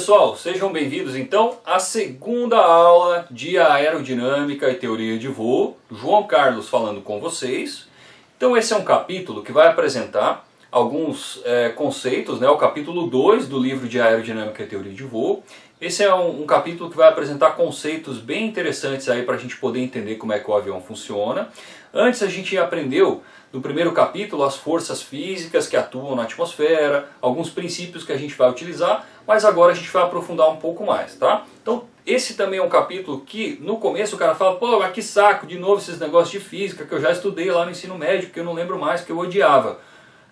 pessoal, sejam bem-vindos então à segunda aula de aerodinâmica e teoria de voo. João Carlos falando com vocês. Então esse é um capítulo que vai apresentar alguns conceitos, né? O capítulo 2 do livro de aerodinâmica e teoria de voo. Esse é um capítulo que vai apresentar conceitos bem interessantes aí para a gente poder entender como é que o avião funciona. Antes a gente aprendeu no primeiro capítulo as forças físicas que atuam na atmosfera, alguns princípios que a gente vai utilizar, mas agora a gente vai aprofundar um pouco mais, tá? Então esse também é um capítulo que no começo o cara fala, pô, mas que saco, de novo esses negócios de física que eu já estudei lá no ensino médio, que eu não lembro mais, que eu odiava.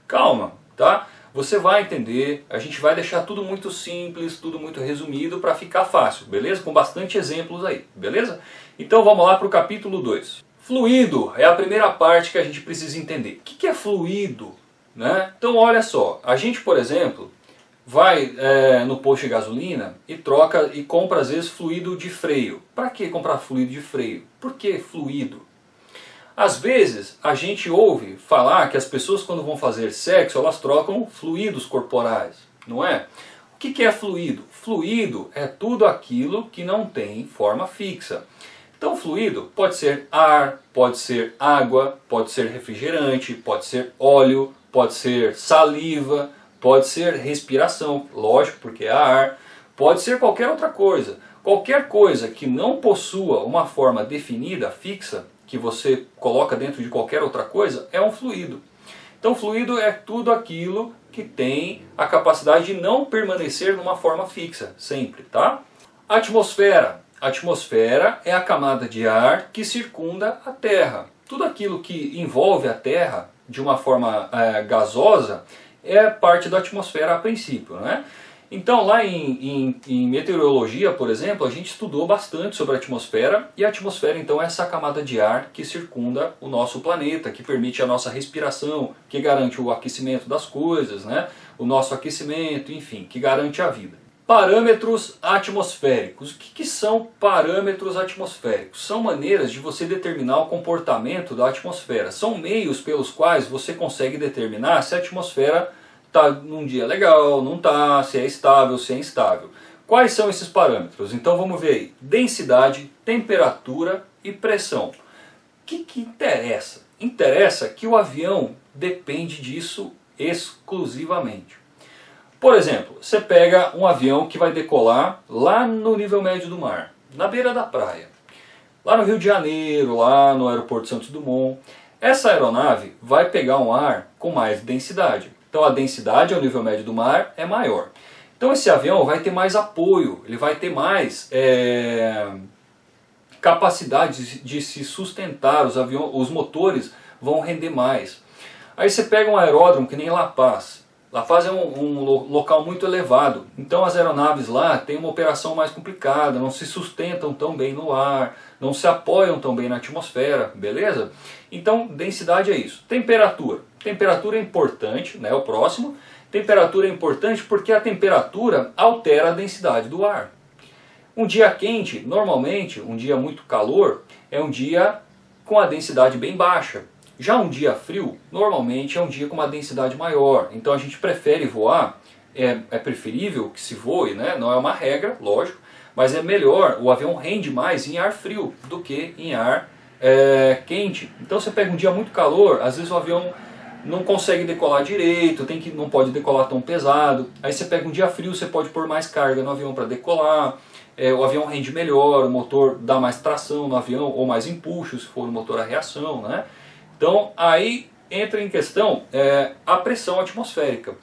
Calma, tá? Você vai entender, a gente vai deixar tudo muito simples, tudo muito resumido para ficar fácil, beleza? Com bastante exemplos aí, beleza? Então vamos lá para o capítulo 2. Fluido é a primeira parte que a gente precisa entender. O que é fluido? Né? Então olha só, a gente por exemplo vai no posto de gasolina e troca e compra às vezes fluido de freio. Para que comprar fluido de freio? Por que fluido? Às vezes a gente ouve falar que as pessoas quando vão fazer sexo elas trocam fluidos corporais, não é? O que é fluido? Fluido é tudo aquilo que não tem forma fixa. Então fluido pode ser ar, pode ser água, pode ser refrigerante, pode ser óleo, pode ser saliva, pode ser respiração, lógico porque é ar, pode ser qualquer outra coisa. Qualquer coisa que não possua uma forma definida, fixa, que você coloca dentro de qualquer outra coisa, é um fluido. Então fluido é tudo aquilo que tem a capacidade de não permanecer numa forma fixa, sempre, tá? Atmosfera. A atmosfera é a camada de ar que circunda a Terra. Tudo aquilo que envolve a Terra de uma forma gasosa é parte da atmosfera a princípio, né? Então lá em meteorologia, por exemplo, a gente estudou bastante sobre a atmosfera, e a atmosfera então é essa camada de ar que circunda o nosso planeta, que permite a nossa respiração, que garante o aquecimento das coisas, né? O nosso aquecimento, enfim, que garante a vida. Parâmetros atmosféricos. O que são parâmetros atmosféricos? São maneiras de você determinar o comportamento da atmosfera. São meios pelos quais você consegue determinar se a atmosfera está num dia legal, não está, se é estável, se é instável. Quais são esses parâmetros? Então vamos ver aí. Densidade, temperatura e pressão. O que interessa? Interessa que o avião depende disso exclusivamente. Por exemplo, você pega um avião que vai decolar lá no nível médio do mar, na beira da praia, lá no Rio de Janeiro, lá no aeroporto Santos Dumont. Essa aeronave vai pegar um ar com mais densidade. Então a densidade ao nível médio do mar é maior. Então esse avião vai ter mais apoio, ele vai ter mais capacidade de se sustentar, os motores vão render mais. Aí você pega um aeródromo que nem La Paz. La Paz é um local muito elevado, então as aeronaves lá têm uma operação mais complicada, não se sustentam tão bem no ar, não se apoiam tão bem na atmosfera, beleza? Então densidade é isso. Temperatura. Temperatura é importante, né? O próximo. Temperatura é importante porque a temperatura altera a densidade do ar. Um dia quente, normalmente, um dia muito calor, é um dia com a densidade bem baixa. Já um dia frio, normalmente é um dia com uma densidade maior. Então a gente prefere voar, é preferível que se voe, né? Não é uma regra, lógico, mas é melhor, o avião rende mais em ar frio do que em ar quente. Então você pega um dia muito calor, às vezes o avião não consegue decolar direito, não pode decolar tão pesado. Aí você pega um dia frio, você pode pôr mais carga no avião para decolar. O avião rende melhor, o motor dá mais tração no avião, ou mais empuxo, se for o motor a reação, né? Então aí entra em questão a pressão atmosférica.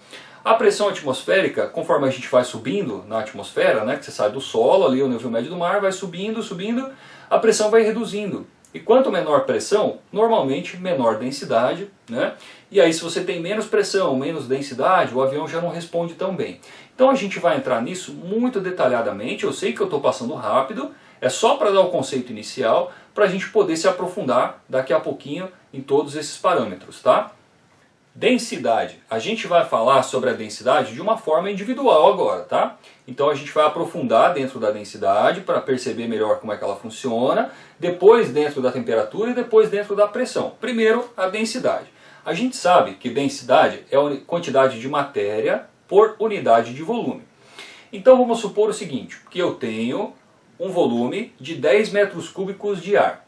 A pressão atmosférica, conforme a gente vai subindo na atmosfera, né, que você sai do solo, ali o nível médio do mar, vai subindo, subindo, a pressão vai reduzindo. E quanto menor pressão, normalmente menor densidade, né? E aí se você tem menos pressão, menos densidade, o avião já não responde tão bem. Então a gente vai entrar nisso muito detalhadamente, eu sei que eu estou passando rápido, é só para dar o conceito inicial, para a gente poder se aprofundar daqui a pouquinho em todos esses parâmetros, tá? Densidade. A gente vai falar sobre a densidade de uma forma individual agora, tá? Então a gente vai aprofundar dentro da densidade para perceber melhor como é que ela funciona, depois dentro da temperatura e depois dentro da pressão. Primeiro, a densidade. A gente sabe que densidade é a quantidade de matéria por unidade de volume. Então vamos supor o seguinte, que eu tenho um volume de 10 metros cúbicos de ar.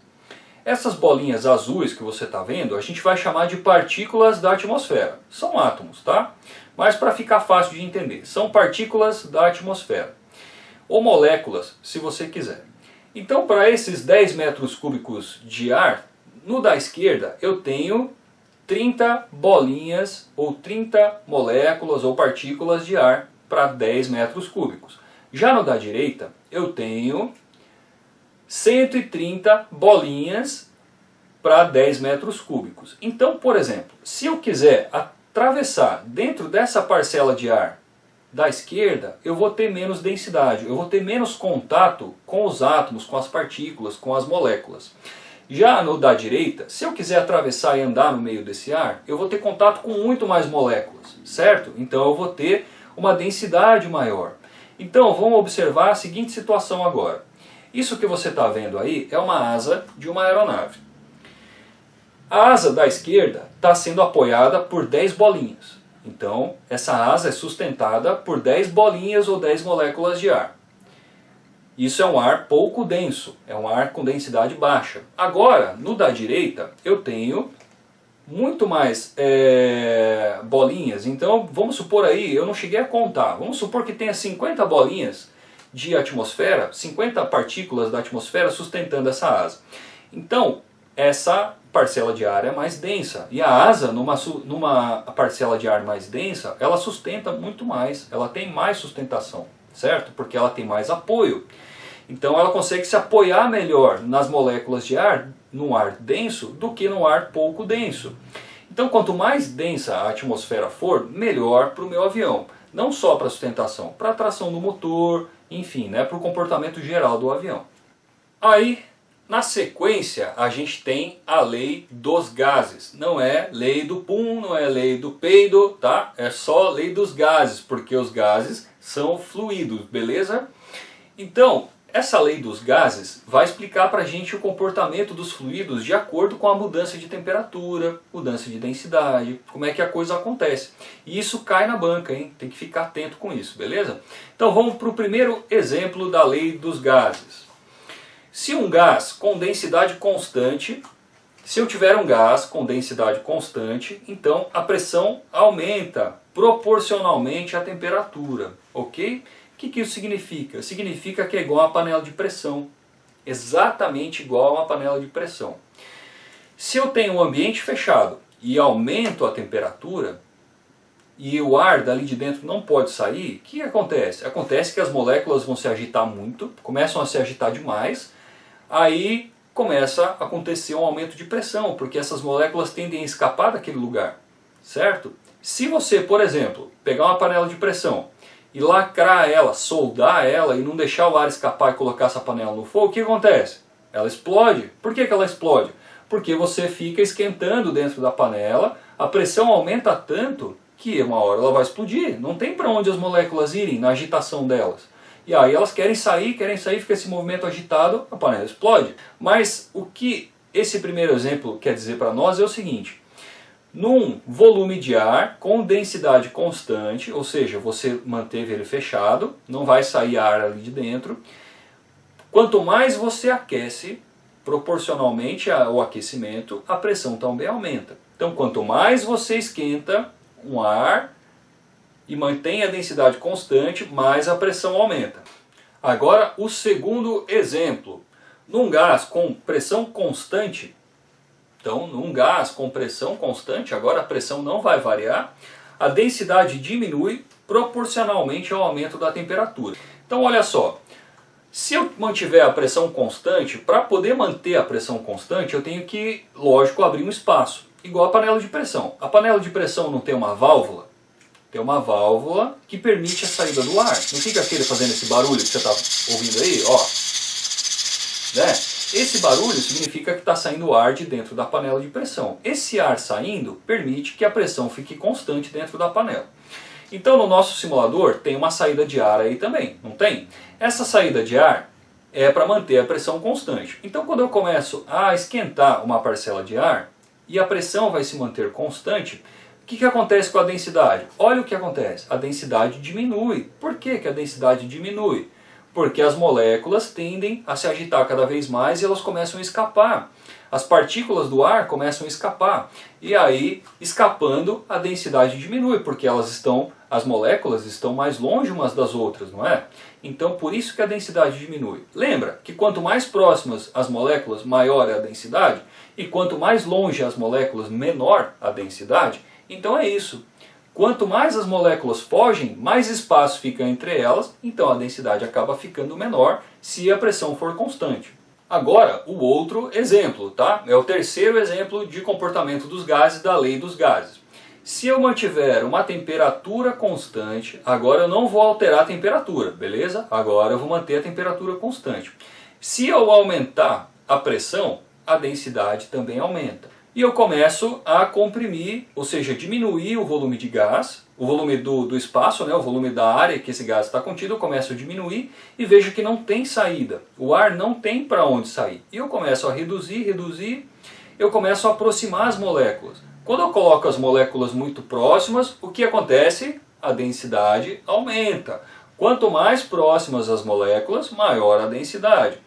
Essas bolinhas azuis que você está vendo, a gente vai chamar de partículas da atmosfera. São átomos, tá? Mas para ficar fácil de entender, são partículas da atmosfera. Ou moléculas, se você quiser. Então, para esses 10 metros cúbicos de ar, no da esquerda eu tenho 30 bolinhas ou 30 moléculas ou partículas de ar para 10 metros cúbicos. Já no da direita eu tenho 130 bolinhas para 10 metros cúbicos. Então, por exemplo, se eu quiser atravessar dentro dessa parcela de ar da esquerda, eu vou ter menos densidade, eu vou ter menos contato com os átomos, com as partículas, com as moléculas. Já no da direita, se eu quiser atravessar e andar no meio desse ar, eu vou ter contato com muito mais moléculas, certo? Então eu vou ter uma densidade maior. Então vamos observar a seguinte situação agora. Isso que você está vendo aí é uma asa de uma aeronave. A asa da esquerda está sendo apoiada por 10 bolinhas. Então, essa asa é sustentada por 10 bolinhas ou 10 moléculas de ar. Isso é um ar pouco denso, é um ar com densidade baixa. Agora, no da direita, eu tenho muito mais bolinhas. Então, vamos supor aí, eu não cheguei a contar, vamos supor que tenha 50 bolinhas de atmosfera, 50 partículas da atmosfera sustentando essa asa. Então, essa parcela de ar é mais densa. E a asa, numa parcela de ar mais densa, ela sustenta muito mais, ela tem mais sustentação, certo? Porque ela tem mais apoio. Então ela consegue se apoiar melhor nas moléculas de ar, no ar denso, do que no ar pouco denso. Então quanto mais densa a atmosfera for, melhor para o meu avião. Não só para a sustentação, para a tração do motor, enfim, né, para o comportamento geral do avião. Aí, na sequência, a gente tem a lei dos gases. Não é lei do pum, não é lei do peido, tá? É só lei dos gases, porque os gases são fluidos, beleza? Então, essa lei dos gases vai explicar pra gente o comportamento dos fluidos de acordo com a mudança de temperatura, mudança de densidade, como é que a coisa acontece. E isso cai na banca, hein? Tem que ficar atento com isso, beleza? Então vamos para o primeiro exemplo da lei dos gases. Se um gás com densidade constante, se eu tiver um gás com densidade constante, então a pressão aumenta proporcionalmente à temperatura, ok? O que isso significa? Significa que é igual a uma panela de pressão, exatamente igual a uma panela de pressão. Se eu tenho um ambiente fechado e aumento a temperatura, e o ar dali de dentro não pode sair, o que acontece? Acontece que as moléculas vão se agitar muito, começam a se agitar demais, aí começa a acontecer um aumento de pressão, porque essas moléculas tendem a escapar daquele lugar, certo? Se você, por exemplo, pegar uma panela de pressão e lacrar ela, soldar ela e não deixar o ar escapar e colocar essa panela no fogo, o que acontece? Ela explode. Por que ela explode? Porque você fica esquentando dentro da panela, a pressão aumenta tanto que uma hora ela vai explodir. Não tem para onde as moléculas irem na agitação delas. E aí elas querem sair, fica esse movimento agitado, a panela explode. Mas o que esse primeiro exemplo quer dizer para nós é o seguinte: num volume de ar com densidade constante, ou seja, você manteve ele fechado, não vai sair ar ali de dentro, quanto mais você aquece, proporcionalmente ao aquecimento, a pressão também aumenta. Então quanto mais você esquenta um ar e mantém a densidade constante, mais a pressão aumenta. Agora o segundo exemplo. Num gás com pressão constante, então num gás com pressão constante, agora a pressão não vai variar, a densidade diminui proporcionalmente ao aumento da temperatura. Então olha só, se eu mantiver a pressão constante, para poder manter a pressão constante eu tenho que, lógico, abrir um espaço, igual a panela de pressão. A panela de pressão não tem uma válvula? Tem uma válvula que permite a saída do ar. Não fica aquele fazendo esse barulho que você está ouvindo aí, ó. Né? Esse barulho significa que está saindo ar de dentro da panela de pressão. Esse ar saindo permite que a pressão fique constante dentro da panela. Então no nosso simulador tem uma saída de ar aí também, não tem? Essa saída de ar é para manter a pressão constante. Então quando eu começo a esquentar uma parcela de ar e a pressão vai se manter constante, o que acontece com a densidade? Olha o que acontece, a densidade diminui. Por que a densidade diminui? Porque as moléculas tendem a se agitar cada vez mais e elas começam a escapar. As partículas do ar começam a escapar. E aí, escapando, a densidade diminui, porque as moléculas estão mais longe umas das outras, não é? Então, por isso que a densidade diminui. Lembra que quanto mais próximas as moléculas, maior é a densidade, e quanto mais longe as moléculas, menor a densidade. Então é isso. Quanto mais as moléculas fogem, mais espaço fica entre elas, então a densidade acaba ficando menor se a pressão for constante. Agora, o outro exemplo, tá? É o terceiro exemplo de comportamento dos gases da lei dos gases. Se eu mantiver uma temperatura constante, agora eu não vou alterar a temperatura, beleza? Agora eu vou manter a temperatura constante. Se eu aumentar a pressão, a densidade também aumenta. E eu começo a comprimir, ou seja, diminuir o volume de gás, o volume do espaço, né, o volume da área que esse gás está contido, eu começo a diminuir e vejo que não tem saída. O ar não tem para onde sair. E eu começo a reduzir, eu começo a aproximar as moléculas. Quando eu coloco as moléculas muito próximas, o que acontece? A densidade aumenta. Quanto mais próximas as moléculas, maior a densidade.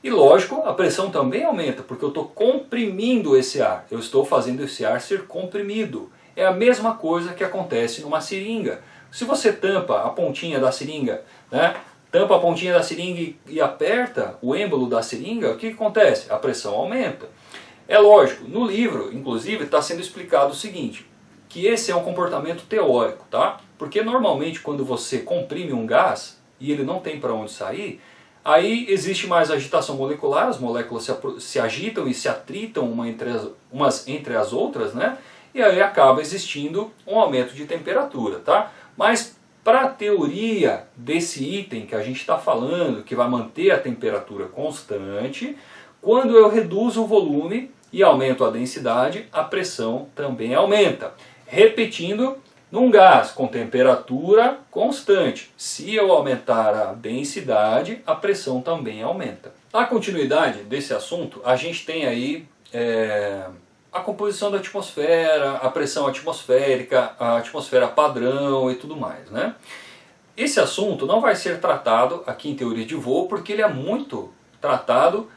E lógico, a pressão também aumenta, porque eu estou comprimindo esse ar. Eu estou fazendo esse ar ser comprimido. É a mesma coisa que acontece numa seringa. Se você tampa a pontinha da seringa, né? Tampa a pontinha da seringa e aperta o êmbolo da seringa, o que acontece? A pressão aumenta. É lógico, no livro, inclusive, está sendo explicado o seguinte, que esse é um comportamento teórico, tá? Porque normalmente quando você comprime um gás e ele não tem para onde sair, aí existe mais agitação molecular, as moléculas se agitam e se atritam umas entre as outras, né? E aí acaba existindo um aumento de temperatura, tá? Mas para a teoria desse item que a gente está falando, que vai manter a temperatura constante, quando eu reduzo o volume e aumento a densidade, a pressão também aumenta. Repetindo, num gás com temperatura constante, se eu aumentar a densidade, a pressão também aumenta. Na continuidade desse assunto, a gente tem aí a composição da atmosfera, a pressão atmosférica, a atmosfera padrão e tudo mais, né? Esse assunto não vai ser tratado aqui em teoria de voo, porque ele é muito tratado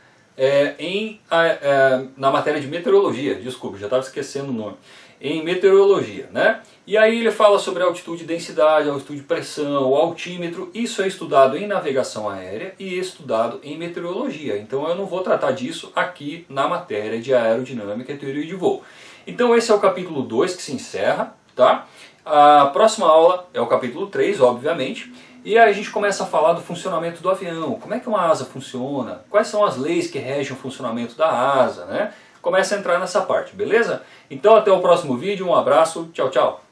na matéria de meteorologia, desculpa, já estava esquecendo o nome, em meteorologia, né? E aí ele fala sobre altitude e densidade, altitude e pressão, o altímetro, isso é estudado em navegação aérea e estudado em meteorologia, então eu não vou tratar disso aqui na matéria de aerodinâmica e teoria de voo. Então esse é o capítulo 2 que se encerra, tá? A próxima aula é o capítulo 3, obviamente, e aí a gente começa a falar do funcionamento do avião, como é que uma asa funciona, quais são as leis que regem o funcionamento da asa, né? Começa a entrar nessa parte, beleza? Então até o próximo vídeo, um abraço, tchau, tchau!